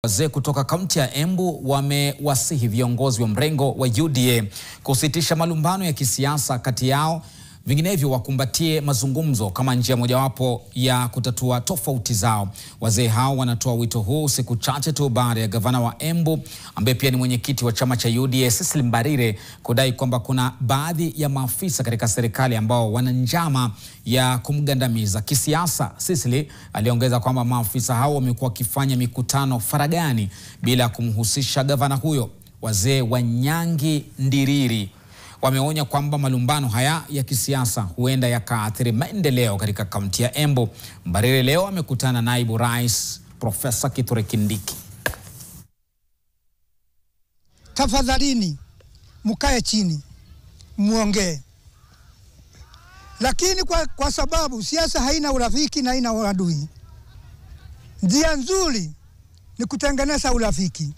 Wazee kutoka kaunti ya Embu wamewasihi viongozi wa mrengo wa UDA kusitisha malumbano ya kisiasa kati yao, vinginevyo wakumbatie mazungumzo kama njia mojawapo ya kutatua tofauti zao. Wazee hao wanatoa wito huu siku chache tu baada ya gavana wa Embu ambaye pia ni mwenyekiti wa chama cha UDA Cecily Mbarire kudai kwamba kuna baadhi ya maafisa katika serikali ambao wana njama ya kumgandamiza kisiasa. Cecily aliongeza kwamba maafisa hao wamekuwa wakifanya mikutano faragani bila kumhusisha gavana huyo. Wazee wa Nyangi Ndiriri wameonya kwamba malumbano haya ya kisiasa huenda yakaathiri maendeleo katika kaunti ya Embu. Mbarire leo amekutana na naibu rais Profesa Kithure Kindiki. Tafadhalini mkae chini muongee. Lakini kwa sababu siasa haina urafiki na haina uadui, njia nzuri ni kutengeneza urafiki.